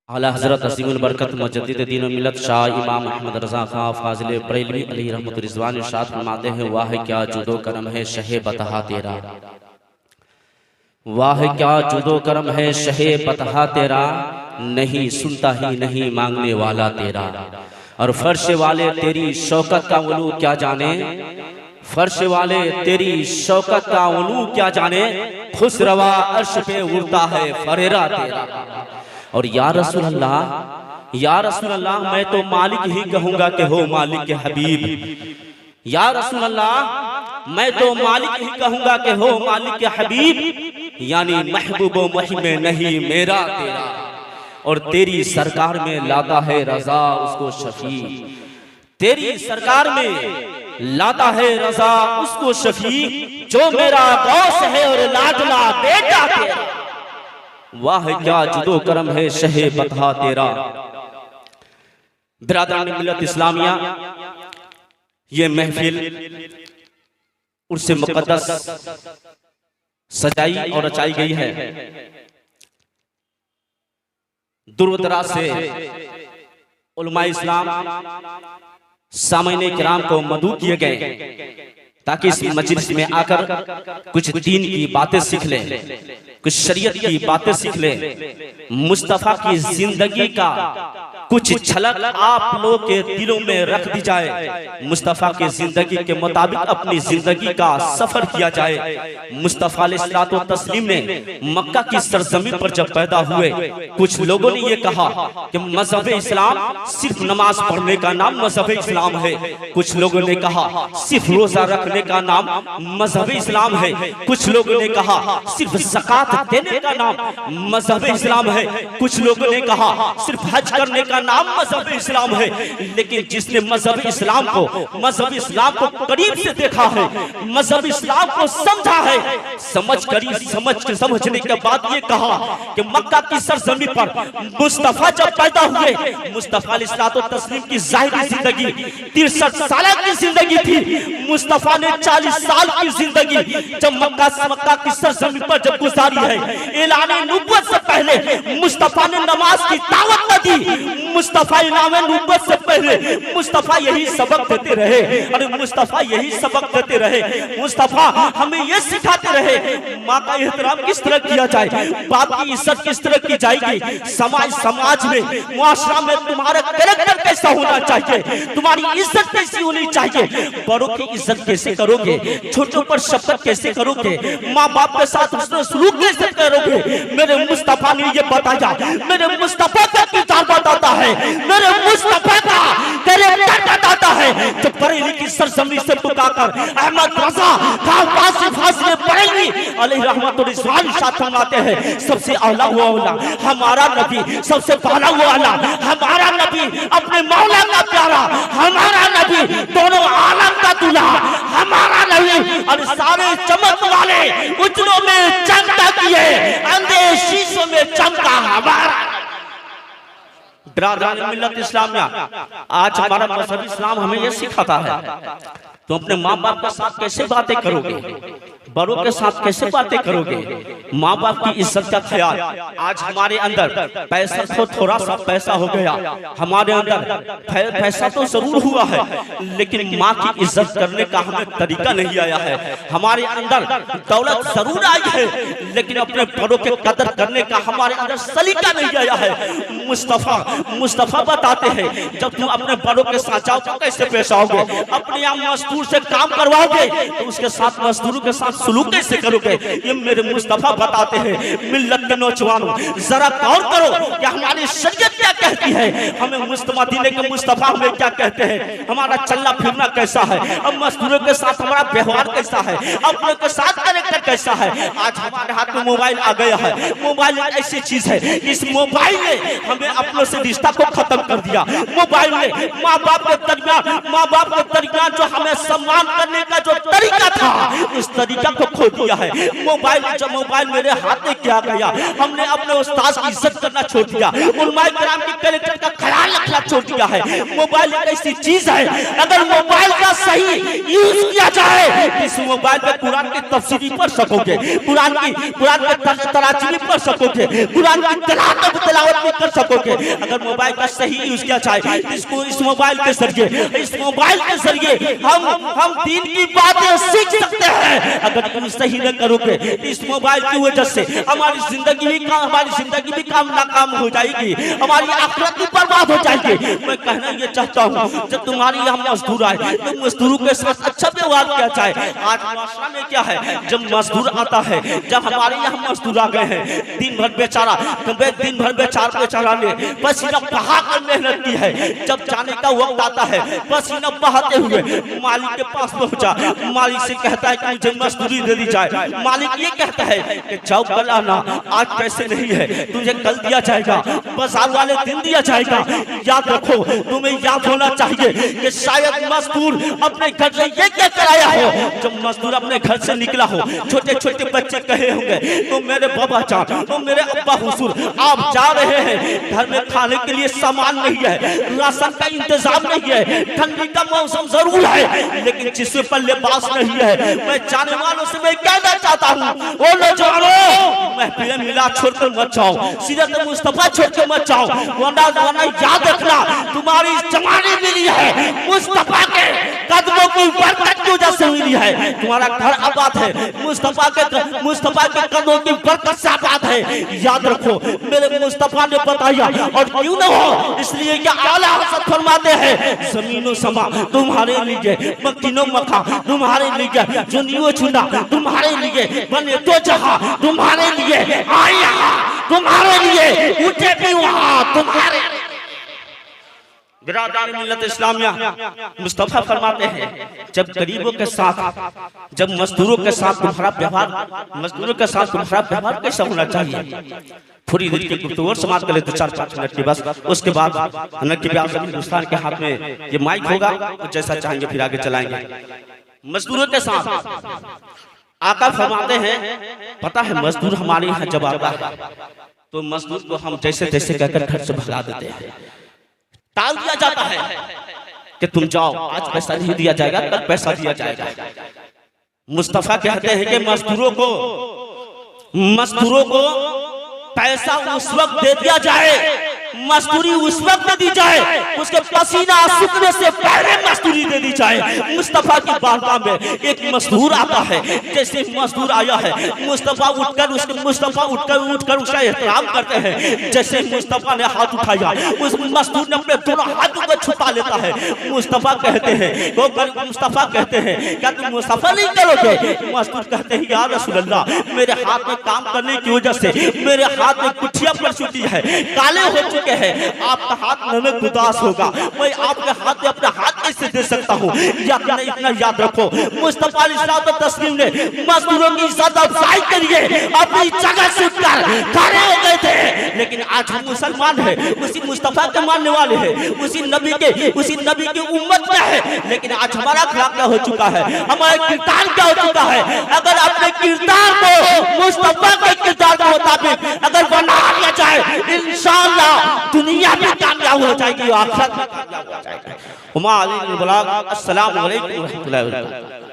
आला हज़रत अज़ीमुल बरकत मुजद्दिद दीन व मिल्लत शाह इमाम अहमद रज़ा खां फाज़िल बरेलवी अलैहि रहमतुर रिज़वान इरशाद फरमाते हैं, वाह क्या जुदो करम है शहे बतहा तेरा, वाह क्या जुदो करम है शहे बतहा तेरा, नहीं सुनता ही नहीं मांगने वाला तेरा। और फर्श वाले तेरी शौकत का उलू क्या जाने, फर्श वाले तेरी शौकत का उलू क्या जाने, खुसरवा अर्श पे उड़ता है फरेरा तेरा। और या रसूल अल्लाह, या रसूल अल्लाह, मैं तो मालिक ही कहूंगा कि हो मालिक के हबीब। या रसूल अल्लाह, मैं तो मालिक ही कहूंगा कि हो मालिक के हबीब, यानी महबूब मुहिब नहीं मेरा तेरा। और तेरी सरकार में लाता है रजा उसको शफी, तेरी सरकार में लाता है रजा उसको शफी, जो मेरा गौस है और लाडला बेटा तेरा। वाह क्या जुदो करम है शहे बतहा तेरा। बिरादरान मिल्लत इस्लामिया, ये महफिल उर्से मुक़द्दस सजाई और रचाई गई है। दूर दराज से उलमाए इस्लाम सामईन किराम को मदऊ किए गए ताकि इस मजलिस में आकर कुछ दीन की बातें सीख लें, कुछ शरीयत की बातें सीख लें, मुस्तफा की जिंदगी का कुछ झलक आप लोगों के दिलों में रख दी जाए, मुस्तफा की जिंदगी के मुताबिक अपनी जिंदगी का सफर किया जाए। मुस्तफा अलैहिस्सलातु तस्लीम ने मक्का की सरजमीन पर जब पैदा हुए, कुछ लोगों ने ये कहा कि मजहब इस्लाम सिर्फ नमाज पढ़ने का नाम मजहब इस्लाम है। कुछ लोगों ने कहा सिर्फ रोजा रखने का नाम मजहब इस्लाम है। कुछ लोगों ने कहा सिर्फ ज़कात देने का नाम मजहब इस्लाम है। कुछ लोगों ने कहा सिर्फ हज करने का नाम मजहब इस्लाम है। लेकिन जिसने मजहब इस्लाम को करीब से देखा है, मजहब इस्लाम को समझा है, समझने के बाद ये कहा कि मक्का की सरजमीन पर मुस्तफा जब पैदा हुए, मुस्तफा अलैहिस्सलातु तस्लीम की ज़ाहिरी जिंदगी 63 साल की जिंदगी थी। मुस्तफा ने 40 साल की जिंदगी जब मक्का की सरजमीन पर जब गुजारी है, ऐलान नबुव्वत से पहले मुस्तफा ने नमाज की दावत न दी। मुस्तफा ऐलान नबुव्वत से पहले मुस्तफा यही सबक देते रहे, और मुस्तफा यही सबक देते रहे। मुस्तफा हमें ये सिखाते रहे माँ का एहतराम किस तरह किया जाए, बाप की इज्जत किस तरह की जाएगी, समाज में मुआशरा में तुम्हारा कैरेक्टर कैसा होना चाहिए, तुम्हारी इज्जत कैसी होनी चाहिए, बड़ों की इज्जत कैसे करोगे, छोटों पर शफकत कैसे करोगे, माँ बाप के साथ उसने सलूक कैसे करोगे। मेरे मुस्तफा ने ये बताया, मेरे मुस्तफा का किरदार बताता है, मेरे मुस्तफा का कैरेक्टर बताता है। जब बरेली की सरजमीन से पुकारकर अहमद रजा खां फाज़िल बरेलवी अलैहि रहमतुर रिज़वान साथ फरमाते हैं, सबसे आला हुआ हमारा नबी, सबसे पहला हुआ हमारा नबी, अपने मौला का प्यारा हमारा नबी, दोनों आलम का दूल्हा हमारा नबी, और सारे चमक वाले उजलों में चमका किए, अंधे शीशों में चमका हमारा। बिरादरान मिल्लत इस्लामिया, आज हमारा मजहब इस्लाम हमें यह सिखाता है तो अपने माँ बाप के साथ कैसे बातें करोगे, बड़ों के साथ कैसे बातें करोगे, माँ बाप की इज्जत का ख्याल। आज हमारे अंदर पैसा तो थोड़ा सा पैसा हो गया, हमारे अंदर पैसा तो जरूर हुआ है, लेकिन माँ की इज्जत करने का हमें तरीका नहीं आया है। हमारे अंदर दौलत जरूर आई है, लेकिन अपने बड़ों के कदर करने का हमारे अंदर सलीका नहीं आया है। मुस्तफा बताते हैं, जब तुम अपने बड़ों के साथ जाओ तो कैसे पेश आओगे, अपने यहाँ मजदूर से काम करवाओगे तो उसके साथ मजदूरों के साथ सलूक कैसे करोगे। ये मेरे मुस्तफा बताते हैं। मिल्लत के नौजवानों, जरा गौर करो कि हमारी शरीयत क्या कहती है, हमें मदीने के मुस्तफा हमें क्या कहते हैं, हमारा चलना फिरना कैसा है, अब मजदूरों के साथ हमारा व्यवहार कैसा है, अपने के साथ कैरेक्टर कैसा है। आज हमारे हाथ में मोबाइल आ गया है, मोबाइल एक ऐसी चीज है, इस मोबाइल ने हमें अपनों से रिश्ता को खत्म कर दिया। मोबाइल ने माँ बाप के दरमियान जो हमें सम्मान करने का जो तरीका था, उस तरीका को खो दिया है। जब मोबाइल मेरे हाथ में क्या गया, हमने अपने उस्ताद की इज्जत करना छोड़ दिया, उलमाए किराम की कैरेक्टर का ख्याल रखना छोड़ दिया है। मोबाइल एक ऐसी चीज है, अगर मोबाइल का सही यूज किया जाए तो इस मोबाइल पे कुरान की तफसीरी पढ़ सकोगे, कुरान के तराजमी पढ़ सकोगे, कुरान की तिलावत भी कर सकोगे। अगर मोबाइल का सही यूज किया जाए इसको, इस मोबाइल के जरिए हम दीन की बातें सीख सकते हैं। अगर तुम सही न करोगे इस मोबाइल की वजह से हमारी जिंदगी भी काम नाकाम हो जाएगी, हमारी आखिरत भी बर्बाद हो जाएगी। मैं कहना ये चाहता हूँ, जब तुम्हारी यहाँ मजदूर आए तो मजदूरों के साथ अच्छा व्यवहार किया जाए। आज माशरा में क्या है, जब मजदूर आता है, जब हमारे यहाँ मजदूर आ गए हैं, दिन भर बेचारा ने पसीना बहाकर मेहनत की है, जब जाने का वक्त आता है पसीना बहाते हुए मालिक के पास पहुंचा, मालिक से कहता है कि मुझे मजदूरी दे दी जाए। मालिक ये कहता है कि जाओ कल आना, आज पैसे नहीं है, तुझे कल दिया जाएगा, बाजार वाले दिन दिया जाएगा। याद रखो, तुम्हें याद होना चाहिए कि शायद मजदूर अपने घर से ये क्या कराया हो। जब मजदूर अपने घर से निकला हो, छोटे छोटे बच्चे कहे होंगे तो मेरे बाबा जान, तो मेरे अब्बा हुजूर, आप जा रहे हैं, घर में खाने के लिए सामान नहीं है, राशन का इंतजाम नहीं है, ठंडी का मौसम जरूर है, लेकिन जिससे पर लिबास नहीं है। मैं जाने वालों से मैं कहना चाहता हूँ, वो नौजवानों, महफिल मिला छोड़कर मत जाओ, सीरत मुस्तफा छोड़कर मत जाओ, वरना याद रखना तुम्हारी जमाने मिली है मुस्तफा के कदमों की बरकत की वजह से मिली है। तुम्हारा घर आबाद है मुस्तफा के कदमों की बरकत से आबाद है। याद रखो, मेरे मुस्तफा ने बताया, और क्यों न हो, इसलिए कि आला हज़रत फरमाते हैं, ज़मीनो समा तुम्हारे लिए, मक्कीनो मक्का तुम्हारे लिए, जुनियो चुना तुम्हारे लिए, बने तो जहां तुम्हारे लिए, आए तुम्हारे लिए, उठे भी वहां तुम्हारे। बिरादरान मिल्लत इस्लामिया, मुस्तफा फरमाते हैं, जब गरीबों के साथ, जब मजदूरों के साथ तुम्हारा व्यवहार कैसा होना चाहिए। थोड़ी देर की गुफ्तगू और समाप्त कर लेते 4-5 मिनट की बस, उसके बाद नकीब आज़म हिंदुस्तान के हाथ में ये माइक होगा, जैसा चाहेंगे फिर आगे चलाएंगे। मजदूरों के साथ आका फरमाते हैं, पता है मजदूर हमारे यहाँ जब आता है तो मजदूर को हम जैसे तैसे कहकर घर से भगा देते हैं, टाल दिया जाता है कि तुम जाओ, आज पैसा नहीं दिया जाएगा, कल पैसा दिया जाएगा। मुस्तफा कहते हैं कि मजदूरों को पैसा उस वक्त दे दिया जाए, मजदूरी उस वक्त दी जाए, उसके पसीना सूखने से पहले मजदूरी दे दी जाए। मुस्तफा की बारगाह में एक मजदूर आता है, जैसे मजदूर आया है, मुस्तफा उठकर उसका एहतराम करते हैं। जैसे मुस्तफा ने हाथ उठाया, उस मजदूर ने अपने दोनों हाथों को छुपा लेता है। मुस्तफा कहते हैं क्या तुम मुस्तफा नहीं करोगे? मजदूर कहते हैं, या रसूल अल्लाह, मेरे हाथ में काम करने की वजह से मेरे हाथ में कुठिया पड़ चुकी है, काले हो चुके हैं, आपका हाथ नमक उदास होगा, मैं आपके हाथ में अपना हाथ कैसे दे सकता हूँ। इतना याद रखो, मुस्तफा अलैहिस्सलाम तस्लीम ने मजदूरों की इज्जत अफजाई करिए अपनी जगह से उठकर खड़े हो गए थे। लेकिन आज हम मुसलमान हैं, उसी मुस्तफा के मानने वाले हैं, उसी नबी की उम्मत में है, लेकिन आज हमारा अखलाक क्या हो चुका है, हमारा किरदार क्या हो चुका है। अगर अपने किरदार को मुस्तफा के किरदार के मुताबिक अगर बना लिया जाए, इंशाअल्लाह दुनिया में कामयाब हो जाएगी, आखिरत में कामयाब हो जाएगा। अस्सलाम वालेकुम व रहमतुल्लाहि व बरकातहू।